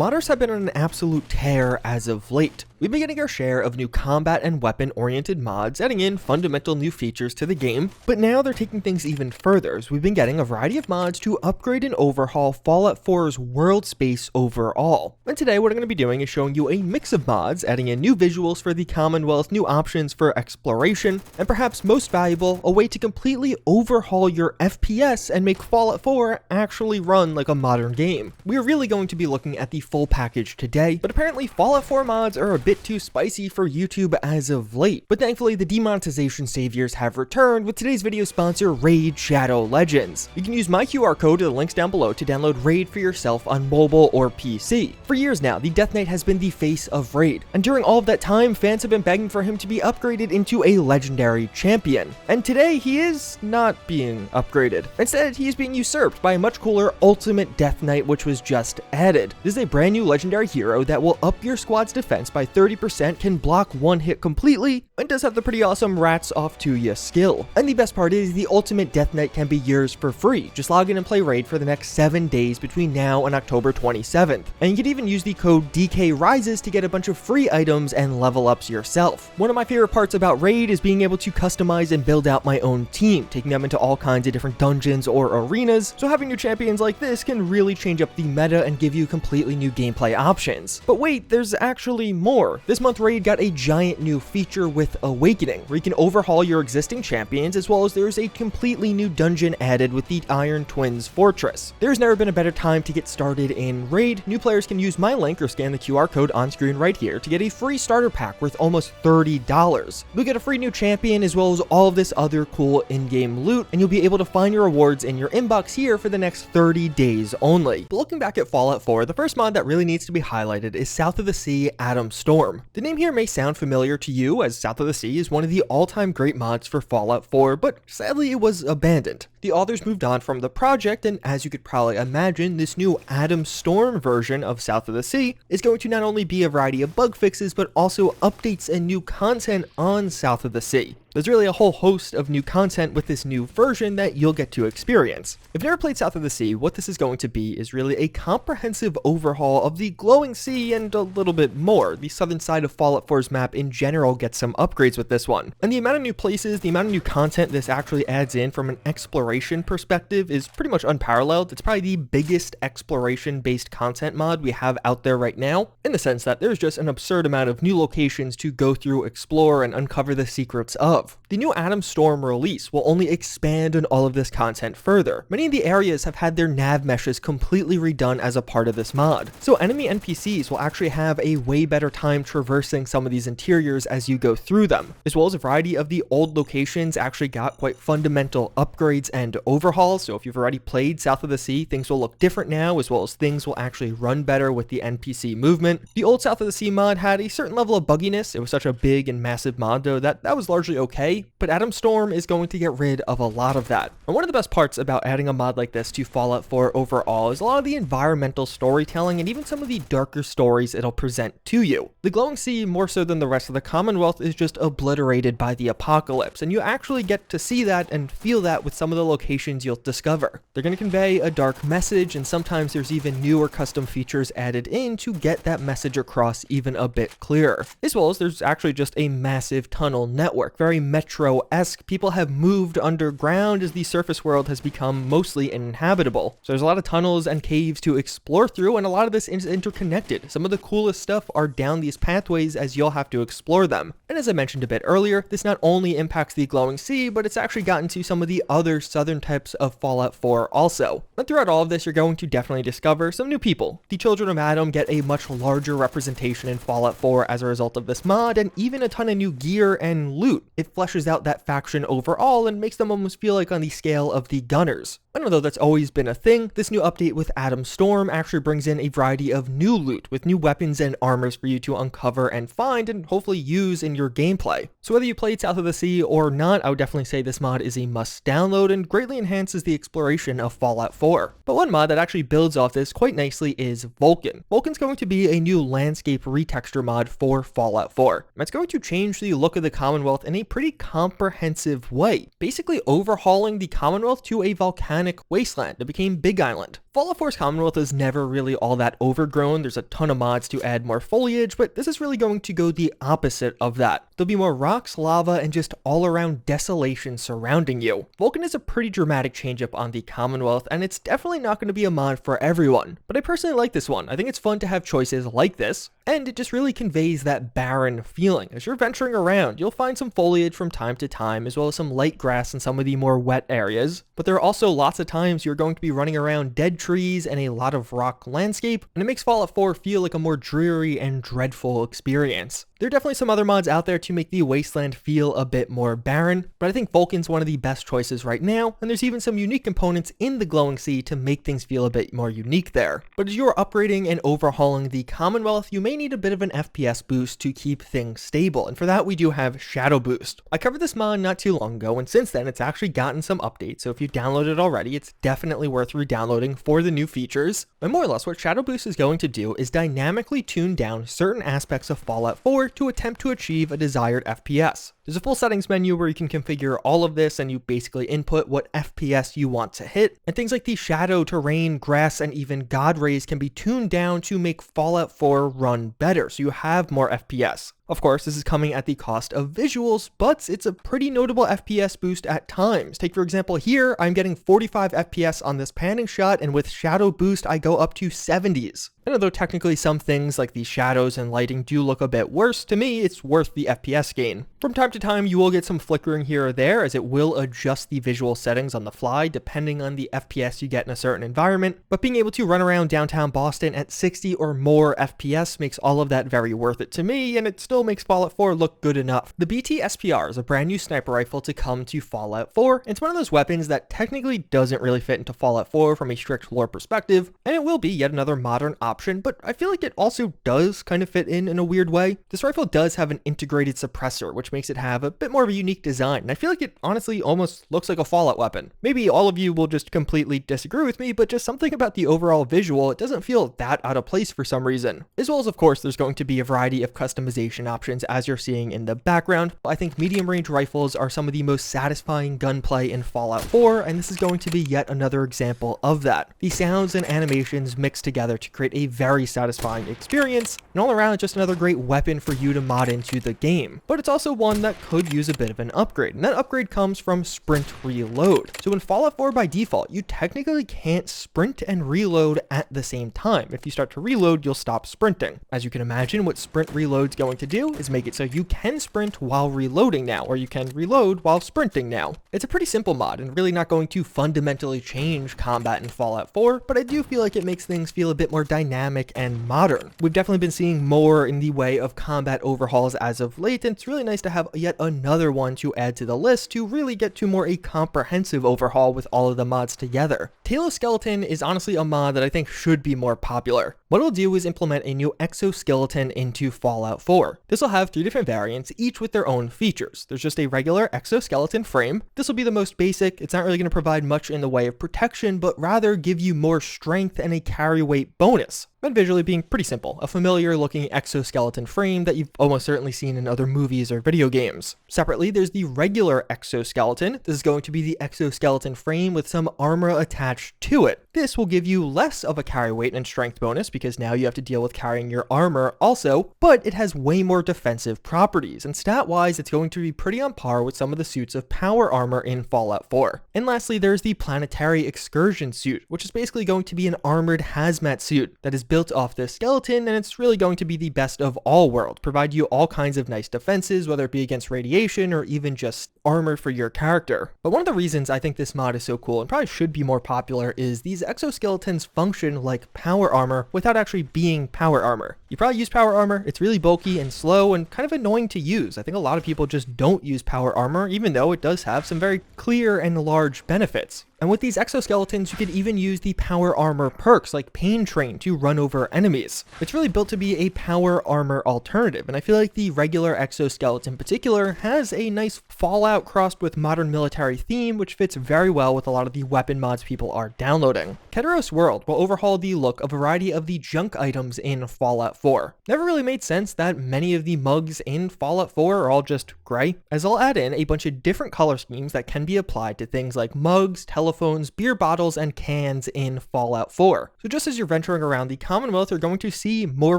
Modders have been on an absolute tear as of late. We've been getting our share of new combat and weapon-oriented mods, adding in fundamental new features to the game, but now they're taking things even further, as we've been getting a variety of mods to upgrade and overhaul Fallout 4's world space overall. And today what I'm going to be doing is showing you a mix of mods, adding in new visuals for the Commonwealth, new options for exploration, and perhaps most valuable, a way to completely overhaul your FPS and make Fallout 4 actually run like a modern game. We're really going to be looking at the full package today, but apparently Fallout 4 mods are a bit too spicy for YouTube as of late. But thankfully the demonetization saviors have returned with today's video sponsor Raid Shadow Legends. You can use my QR code or the links down below to download Raid for yourself on mobile or PC. For years now, the Death Knight has been the face of Raid, and during all of that time, fans have been begging for him to be upgraded into a legendary champion. And today he is not being upgraded. Instead, he is being usurped by a much cooler Ultimate Death Knight, which was just added. This is a brand new legendary hero that will up your squad's defense by 30%, can block one hit completely, and does have the pretty awesome rats off to ya skill. And the best part is the Ultimate Death Knight can be yours for free. Just log in and play Raid for the next 7 days between now and October 27th. And you can even use the code DKRises to get a bunch of free items and level ups yourself. One of my favorite parts about Raid is being able to customize and build out my own team, taking them into all kinds of different dungeons or arenas, so having new champions like this can really change up the meta and give you completely new gameplay options. But wait, there's actually more. This month Raid got a giant new feature with Awakening, where you can overhaul your existing champions, as well as there's a completely new dungeon added with the Iron Twins Fortress. There's never been a better time to get started in Raid. New players can use my link or scan the QR code on screen right here to get a free starter pack worth almost $30. You'll get a free new champion as well as all of this other cool in-game loot, and you'll be able to find your rewards in your inbox here for the next 30 days only. But looking back at Fallout 4, the first mod that really needs to be highlighted is South of the Sea Atom Storm. The name here may sound familiar to you, as South of the Sea is one of the all-time great mods for Fallout 4, but sadly it was abandoned. The authors moved on from the project, and as you could probably imagine, this new Atom Storm version of South of the Sea is going to not only be a variety of bug fixes, but also updates and new content on South of the Sea. There's really a whole host of new content with this new version that you'll get to experience. If you've never played South of the Sea, what this is going to be is really a comprehensive overhaul of the glowing sea and a little bit more. The southern side of Fallout 4's map in general gets some upgrades with this one. And the amount of new places, the amount of new content this actually adds in from an exploration perspective is pretty much unparalleled. It's probably the biggest exploration-based content mod we have out there right now, in the sense that there's just an absurd amount of new locations to go through, explore, and uncover the secrets of. The new Atom Storm release will only expand on all of this content further. Many of the areas have had their nav meshes completely redone as a part of this mod, so enemy NPCs will actually have a way better time traversing some of these interiors as you go through them, as well as a variety of the old locations actually got quite fundamental upgrades and overhauls. So if you've already played South of the Sea, things will look different now, as well as things will actually run better with the NPC movement. The old South of the Sea mod had a certain level of bugginess. It was such a big and massive mod though that was largely okay, but Atom Storm is going to get rid of a lot of that. And one of the best parts about adding a mod like this to Fallout 4 overall is a lot of the environmental storytelling and even some of the darker stories it'll present to you. The glowing sea, more so than the rest of the Commonwealth, is just obliterated by the apocalypse, and you actually get to see that and feel that with some of the locations you'll discover. They're going to convey a dark message, and sometimes there's even newer custom features added in to get that message across even a bit clearer. As well as there's actually just a massive tunnel network, very Metro-esque. People have moved underground as the surface world has become mostly uninhabitable. So there's a lot of tunnels and caves to explore through, and a lot of this is interconnected. Some of the coolest stuff are down these pathways as you'll have to explore them. And as I mentioned a bit earlier, this not only impacts the glowing sea, but it's actually gotten to some of the other southern types of Fallout 4 also. And throughout all of this, you're going to definitely discover some new people. The Children of Atom get a much larger representation in Fallout 4 as a result of this mod, and even a ton of new gear and loot. It fleshes out that faction overall and makes them almost feel like on the scale of the Gunners. And although that's always been a thing, this new update with Atom Storm actually brings in a variety of new loot with new weapons and armors for you to uncover and find and hopefully use in your gameplay. So whether you played South of the Sea or not, I would definitely say this mod is a must download and greatly enhances the exploration of Fallout 4. But one mod that actually builds off this quite nicely is Vulkan. Vulkan's going to be a new landscape retexture mod for Fallout 4. And it's going to change the look of the Commonwealth in a pretty comprehensive way, basically overhauling the Commonwealth to a volcanic wasteland that became Big Island. Fallout 4's Commonwealth is never really all that overgrown. There's a ton of mods to add more foliage, but this is really going to go the opposite of that. There'll be more rocks, lava, and just all around desolation surrounding you. Vulkan is a pretty dramatic change up on the Commonwealth, and it's definitely not going to be a mod for everyone. But I personally like this one. I think it's fun to have choices like this, and it just really conveys that barren feeling. As you're venturing around, you'll find some foliage from time to time, as well as some light grass in some of the more wet areas. But there are also lots of times you're going to be running around dead trees and a lot of rock landscape, and it makes Fallout 4 feel like a more dreary and dreadful experience. There are definitely some other mods out there to make the wasteland feel a bit more barren, but I think Vulkan's one of the best choices right now, and there's even some unique components in the glowing sea to make things feel a bit more unique there. But as you're upgrading and overhauling the Commonwealth, you may need a bit of an FPS boost to keep things stable, and for that we do have Shadow Boost. I covered this mod not too long ago, and since then it's actually gotten some updates, so if you downloaded it already, it's definitely worth re-downloading for the new features. And more or less what Shadow Boost is going to do is dynamically tune down certain aspects of Fallout 4 to attempt to achieve a desired FPS. There's a full settings menu where you can configure all of this, and you basically input what FPS you want to hit, and things like the shadow, terrain, grass, and even god rays can be tuned down to make Fallout 4 run better, so you have more FPS. Of course, this is coming at the cost of visuals, but it's a pretty notable FPS boost at times. Take for example here, I'm getting 45 FPS on this panning shot, and with Shadow Boost I go up to 70s. And although technically some things like the shadows and lighting do look a bit worse, to me it's worth the FPS gain. From time to time you will get some flickering here or there, as it will adjust the visual settings on the fly depending on the FPS you get in a certain environment, but being able to run around downtown Boston at 60 or more FPS makes all of that very worth it to me, and it still makes Fallout 4 look good enough. The BT SPR is a brand new sniper rifle to come to Fallout 4. It's one of those weapons that technically doesn't really fit into Fallout 4 from a strict lore perspective, and it will be yet another modern option, but I feel like it also does kind of fit in a weird way. This rifle does have an integrated suppressor, which makes it have a bit more of a unique design, and I feel like it honestly almost looks like a Fallout weapon. Maybe all of you will just completely disagree with me, but just something about the overall visual, it doesn't feel that out of place for some reason. As well as, of course, there's going to be a variety of customization options as you're seeing in the background. I think medium range rifles are some of the most satisfying gunplay in Fallout 4, and this is going to be yet another example of that. The sounds and animations mixed together to create a very satisfying experience, and all around just another great weapon for you to mod into the game. But it's also one that could use a bit of an upgrade, and that upgrade comes from sprint reload. So in Fallout 4 by default, you technically can't sprint and reload at the same time. If you start to reload, you'll stop sprinting. As you can imagine, what sprint reload's going to do is make it so you can sprint while reloading now, or you can reload while sprinting now. It's a pretty simple mod and really not going to fundamentally change combat in Fallout 4, but I do feel like it makes things feel a bit more dynamic and modern. We've definitely been seeing more in the way of combat overhauls as of late, and it's really nice to have yet another one to add to the list to really get to more a comprehensive overhaul with all of the mods together. Talos Skeleton is honestly a mod that I think should be more popular. What it'll do is implement a new Exoskeleton into Fallout 4. This will have 3 different variants, each with their own features. There's just a regular exoskeleton frame. This will be the most basic. It's not really going to provide much in the way of protection, but rather give you more strength and a carry weight bonus. And visually being pretty simple, a familiar looking exoskeleton frame that you've almost certainly seen in other movies or video games. Separately, there's the regular exoskeleton. This is going to be the exoskeleton frame with some armor attached to it. This will give you less of a carry weight and strength bonus because now you have to deal with carrying your armor also, but it has way more defensive properties, and stat-wise it's going to be pretty on par with some of the suits of power armor in Fallout 4. And lastly, there's the planetary excursion suit, which is basically going to be an armored hazmat suit that is built off this skeleton, and it's really going to be the best of all worlds, provide you all kinds of nice defenses, whether it be against radiation or even just armor for your character. But one of the reasons I think this mod is so cool and probably should be more popular is these exoskeletons function like power armor without actually being power armor. You probably use power armor, it's really bulky and slow and kind of annoying to use. I think a lot of people just don't use power armor, even though it does have some very clear and large benefits. And with these exoskeletons, you could even use the power armor perks like Pain Train to run over enemies. It's really built to be a power armor alternative, and I feel like the regular exoskeleton in particular has a nice Fallout Fallout crossed with modern military theme, which fits very well with a lot of the weapon mods people are downloading. Ketaros World will overhaul the look of a variety of the junk items in Fallout 4. Never really made sense that many of the mugs in Fallout 4 are all just gray, as I'll add in a bunch of different color schemes that can be applied to things like mugs, telephones, beer bottles, and cans in Fallout 4. So just as you're venturing around the Commonwealth, you're going to see more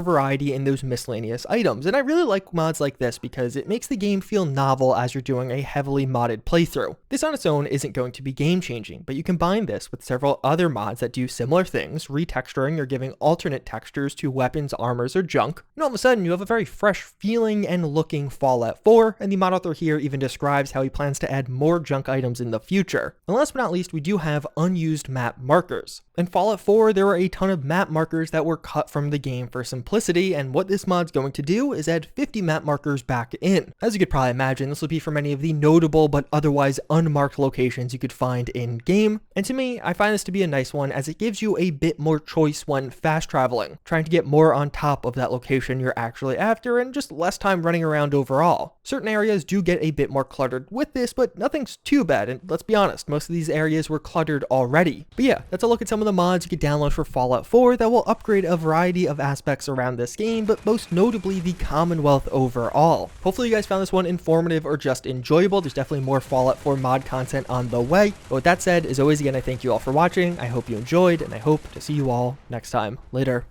variety in those miscellaneous items, and I really like mods like this because it makes the game feel novel as you're doing a heavily modded playthrough. This on its own isn't going to be game changing, but you combine this with several other mods that do similar things, retexturing or giving alternate textures to weapons, armors, or junk, and all of a sudden you have a very fresh feeling and looking Fallout 4, and the mod author here even describes how he plans to add more junk items in the future. And last but not least, we do have unused map markers. In Fallout 4, there were a ton of map markers that were cut from the game for simplicity, and what this mod's going to do is add 50 map markers back in. As you could probably imagine, this will be for many of the notable but otherwise unmarked locations you could find in game, and to me, I find this to be a nice one as it gives you a bit more choice when fast traveling, trying to get more on top of that location you're actually after and just less time running around overall. Certain areas do get a bit more cluttered with this, but nothing's too bad, and let's be honest, most of these areas were cluttered already. But yeah, that's a look at some of the mods you could download for Fallout 4 that will upgrade a variety of aspects around this game, but most notably the Commonwealth overall. Hopefully you guys found this one informative or just enjoyable. There's definitely more Fallout 4 mod content on the way. But with that said, as always, again, I thank you all for watching. I hope you enjoyed, and I hope to see you all next time. Later.